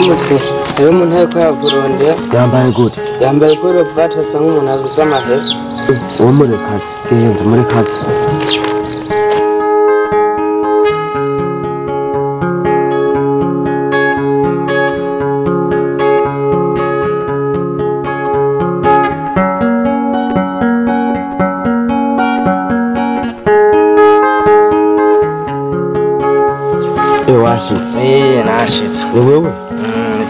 Waramutse. Rero umuntu ariko yagurondera. Yambaye gute? Yambaye karuvati asa nk'umuntu avuze amahera. Uwo muri kazi. Ndi muri kazi. Washitse. Nashitse. Ni wewe?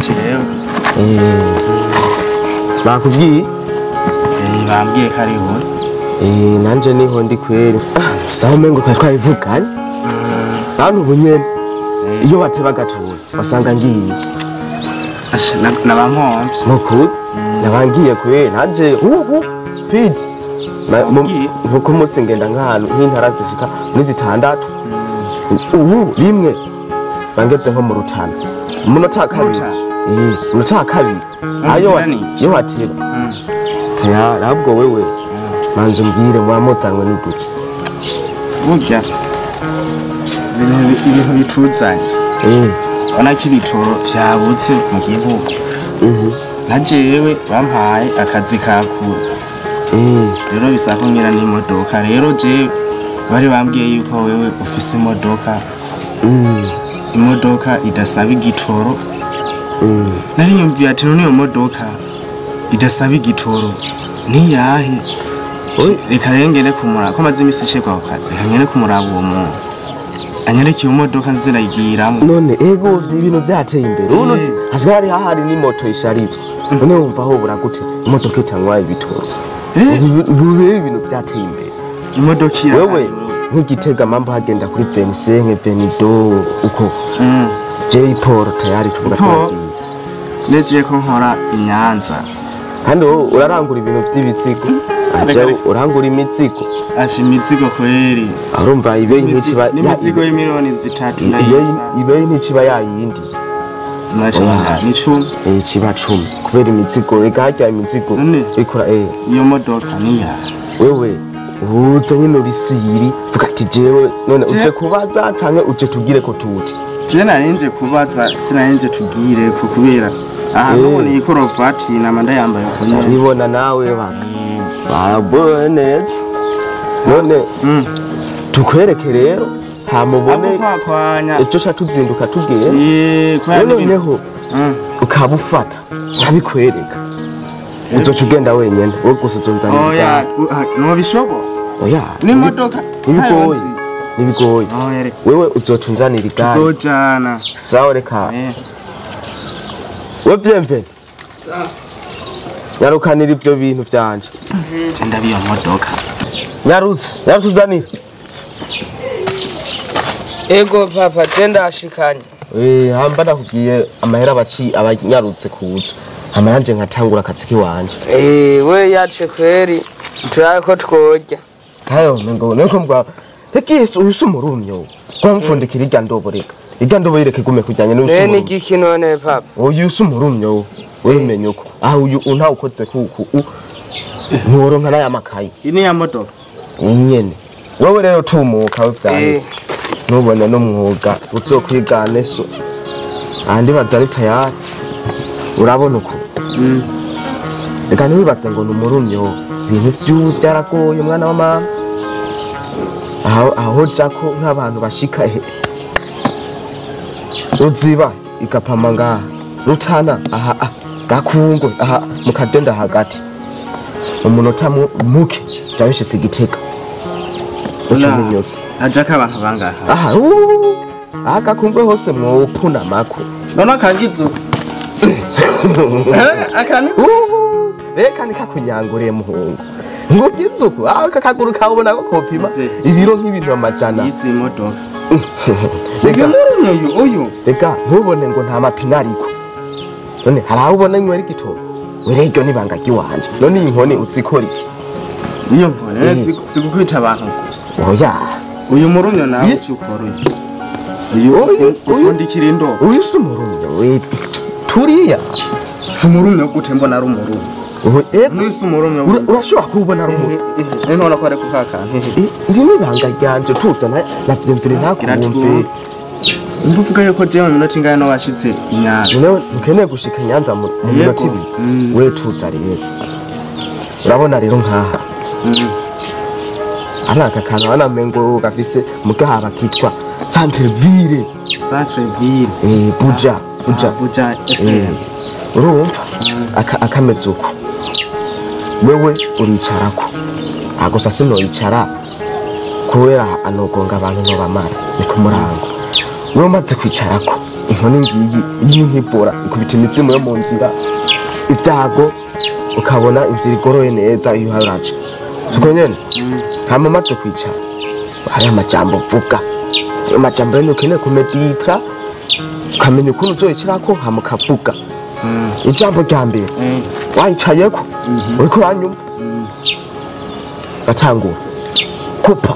Jewe. Bakubwiye? Bambwiye ko ariho. Nanje niho ndi kweri. Saho umengo twayivuganye. Hano ubunyene. Iyo bateba gatowe basanga ngiye. Nabampombe. Mukuru. Nabangiye kweri nanje speed. Nkuko musi ngenda nk'ahantu nk'intara zishika muri zitandatu. Rimwe bangeze nko mu Rutana umunota kabiri umunota kabiri ayo wateba ya rabwo wewe manze mbwire mwamuzanwe n'uduki burya ibintu bituzanye ona kibitoro vyabutse mu gihugu najewe bampaye akazi kakura rero bisako ngira n'imodoka rero je bari bambwiye yuko wewe ufise imodoka idasaba igitoro nari nyumviye ati none iyo modoka idasaba igitoro ni yahe reka rengene kumura ko maze imisi ishekwa ku kazi nkanyene kumuraba uwo muntu anyereke iyo modoka nzirayigiramwo none ego ibintu byateye imbere unozi hazari hahari n'imoto isharizwa none wumva aho buragute imodoka itanywa ibitoro bube ibintu byateye imbere imodoka irawe nk'igitega mambo hagenda kuri 25 22 uko J Paul tayari tugura neje ko nkora inyanza hano urarangura ibintu by'ibitsiko urangura imizigo imizigo kweri arumva ibe ntikiba imizigo y'imiliyoni 3 nayo ibe ntikiba yayindi nashaka ni 10 kiba 10 kubera imizigo igajya imizigo ikora iyo modoka niya wewe ubuze nyine urisiri vuga ati jewe none uje kubaza canke uje tugire ko tuti je narinje kubaza sinarinje tugire ko kubera aha none ikorovati namanda yambaye kunyene nibona nawe barabonetse none tukwereke rero hamubone ejo sha tuzinduka tugeye noneho ukabufata nabikwereka uzoca ugenda wenyene wowe gusa uzonzanira oya no bishobo oya ni modoka nibigoye wewe uzoca unzanira igare tuzojana sawa reka we bienvenue nyarukanira ibyo bintu byanje ndabiyo modoka nyaruze uzanira ego papa genda ashikanye hamba nakubwiye amahera abanyarutse kuza amaranje nkatangura akazi kiwanje we yace kweri turaye ko tworya hayo ngo niko mbwa tekisi usumurumyo kwa mfundikira irya ndobo reka irya ndobo yireke gume kujyanye n'usumurumyo ni giki none papa uyu usumurumyo wemenye uko aho uyu unta ukoze kuku nturonka naya makayi ini ya modoka nyene wewe rero tumuka w'vyanditse nubone n'umwuga uzokwigane so andi bazari tayari urabona uko reka ntiwibatse ngo n'umurumyo ibintu byaragoye mwana wa mama aho jako nk'abantu bashika ruziba igapama ngaha rutana aha gakungo aha mukadenda hagati umunota muke byabishitse igitega ucumunyotse ajaka abantu bangaha aha gakungwe hose mwopuna mako none akangizo akani reka nikakunyanguriye muhungu ngugizuko kakaguru kabona ko kopima ibiro nk'ibintu amajana isi modoka uyu reka ntubone ngo nta mapina ariko none haraho ubona nywera igitoro werejyo nibanga giwanje none inkoni uzikora iki iyo nkone sigukwita abantu gusa oya uyu murumyo nawe ukora uyu ufundikira indo uyu sumurumyo we turiya sumurumyo gute mbona ari umurumyo urashobora kubona ari umurumyo none ko ari kukaka ndi nibanga ryanje tuzana navyemvire ntakumve mbuvuga yuko je mu minota ingana no washitse inyanza None ukeneye gushika Nyanza mu minota ibiri we tuza rero urabona rero nkaha araka kana wana mengo gafise mugahaba kitwa Centreville Buja FM urumva akamezuko wewe uricarako agusa sinoyicara kubera anogonga abantu no bamara ni ku murango wewe maze kwicarako inkoni ngiyi iyi nkivura ikubita imizimu yo mu nzira ibyago ukabona inzira igoroye neza iyo haraje tuko nyene hama maze kwicara hari amajambo vuga ayo majambo rero ukeneye kumedita ukamenya ukuntu uzoyicarako hama ukavuga ijambo rya mbere wayicayeko uriko uranyumva batangura kupa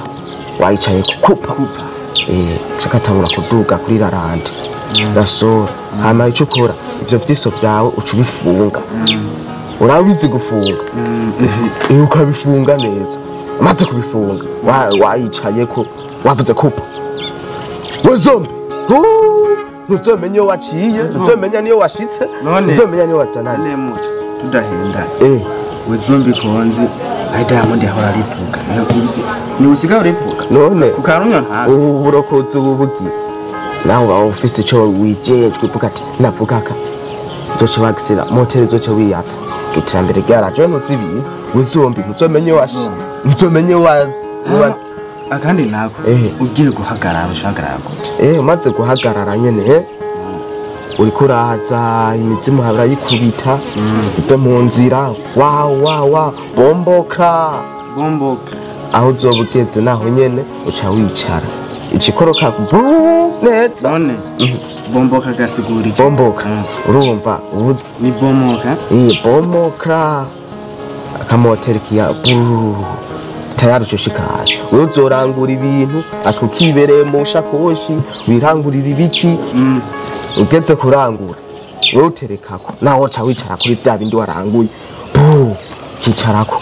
wayicayeko kupa shakatangura kuduga kuri rarandi rasora hama ico ukora ivyo vyiso vyawe uca ubifunga urabizi gufunga ukabifunga neza amaze kubifunga wayicayeko wavuze kupa we zombi ntuzomenya iyo waciye ntuzomenya niyo washitse ntuzomenya niyo wazananye muto tudahenda we zombi konzi ari Diamond yahora arivuga ni usigaye urivuga none ukarumya ntawe uburokozi ububugi nawe ba office cyo wijejwe uvuga ati navugaka zoce wagisira moteri zoce wiyatsa giterambere ryaraje nuzibiye we zombi ntuzomenya washitse ntuzomenya akandi nako ugiye guhagarara ushagarara gute umaze guhagarara nyene uri kuraza imizimu harayikubita ipe mu nzira wa bomboka aho uzobugeze naho nyene uca wicara ikikoroka neza none bomboka gasigura iki bomboka urumva ni bomoka bomoka akamoteri kiya tayari ushikaje wewe uzorangura ibintu akukibereye mu shakoshi wirangurira ibiki ugeze kurangura wewe uterekako naho cha wicara kuri bya bindi waranguye kicarako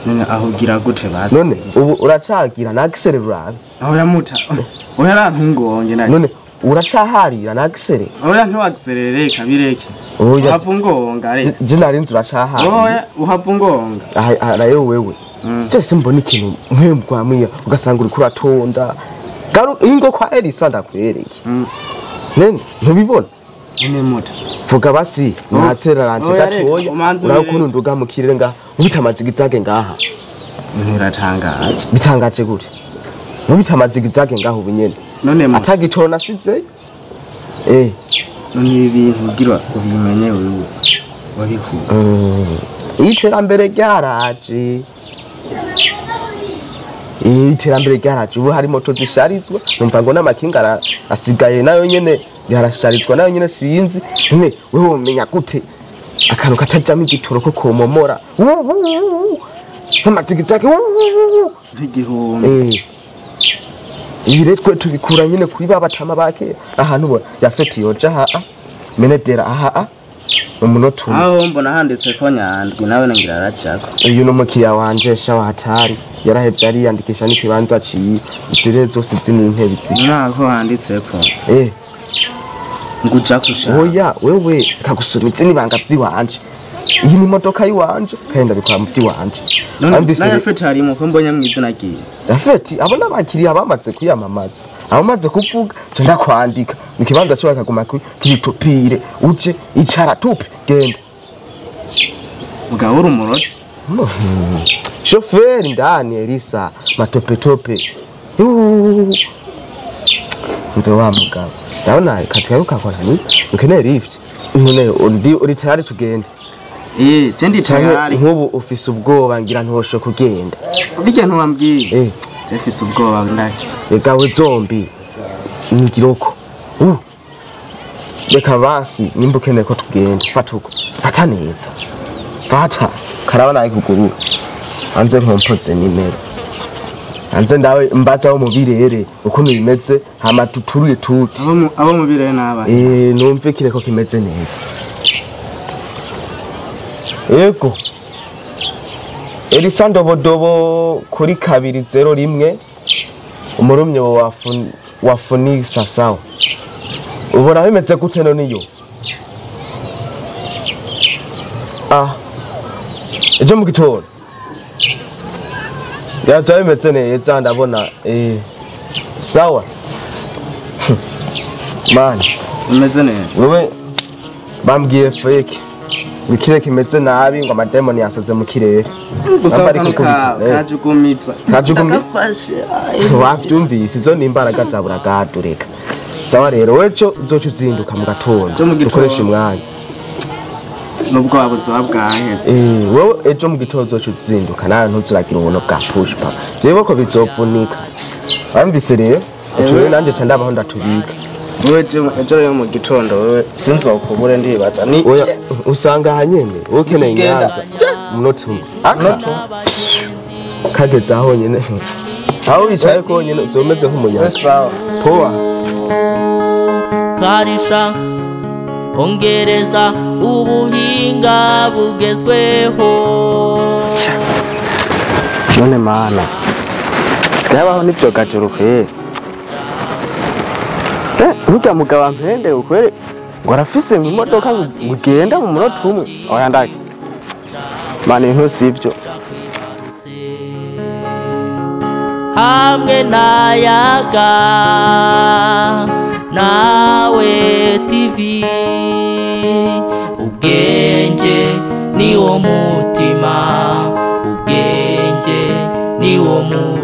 none aho gira gute basi none ubu uracagira nagisere rurabe aho yamuta oya rantungonge nake none uracaharira nagisere oya ntiwagserere kabireke uhavungonga are je narinzi uracaharira oya uhavungonga arayo wewe Jese mbona ikintu mpembwamwiya ugasanga uri kuratonda garu ingo kwa Elisa ndakwereke nene ntubibona nene muta vuga basi natsera ranje gatoya urakuntu nduga mu kirere nga ubitamazigizage ngaha nturatangaje bitangaje gute ubitamazigizage ngaho ubunyene none atagitoro nasize none ibintu ugira ubimenye wewe wabikuye iterambere ryaraje iterambere ryaraje ubu hari moto zisharizwa numva ngo n'amakinga asigaye nayo nyene yarasharizwa nayo nyene sinzi none wewe umenya gute akantu katajamo igitoro ko komomora nk'amazigizage nk'igihumbi ibire twe tubikura nyene kuri babatama bake ahantu bo yafeti yoja menedera umunota aho mbona handitse ko Nyandwi nawe nangira aracako uyu n'umukiriya wanje sha watari yarahevye ariyandikisha n'ikibanza ciye izire zose z'intebe zi nako handitse ko nguja kusha oya wewe kagusumitse nibanga vyiwanje iyi ni imodoka yiwanje kandi ndabikora mu vyiwanje na yafeti harimo ko mbonye mwizina giye yafeti abona abakiriya bamaze kuyamamaza abamaze kuvuga je ndakwandika nikibanza cyo bakaguma kwitopire uje icara tupe genda ugahura umurotsi shoferi ndani Elisa matopetope mbe wa mugabo ndabona katika ukakora ni ukeneye lift none uri tayari tugende jendi tayari nkubu ufise ubwoba ngira ntosho kugenda bijya ntuwambwiye ufise ubwoba ndaki egawe zombi nigiroko reka basi nimba ukeneye ko tugenda fata neza fata karaba naye kugurura hanze nkompoze nimero hanze ndawe mbaza wo mubirere ukuntu bimeze hama tuturuye tuti abo mubirere naba numve kireko kimeze neza yego Elisa Ndobodobo kuri 201 umurumye wafuni sasawa ubona bimeze gute none iyo ejo mu gitondo yaje bimeze neza ndabona sawa man umeze neza wowe bambwiye fake bikire kimeze nabi ngo amademoni yasaze mu kirere gusa karajugumitsa kafashe wavyumvise izo ni imbaraga zaburagatureka sawa rero weco uzoca uzinduka mu gatondo ukoresha umwanya nubwo wabuza bwahetse wowe ejo mu gitondo uzoca uzinduka nawe ntuzuragira ubuntu bwa push pa jewe ko bizovunika bamvise rero utuwe nanje ca ndabaho ndatubika wewe ejo rero mu gitondo wewe sinzokubure ndibaza ni usanga hanyene wowe ukeneye inyanza umunota umwe kageze aho nyene aho wicaye ko nyene uzomeze nk'umuyaga sawa poa karisha ongereza ubuhinga bugezweho none mana sikabaho nivyo gajuru kwere ntuta mugaba mpende ukwere ngo arafise mu modoka ngugenda mu munota umwe oya ndake mani ntusivyo hamwe nayaga nawe TV ubwenge niwo mutima ubwenge niwo mutima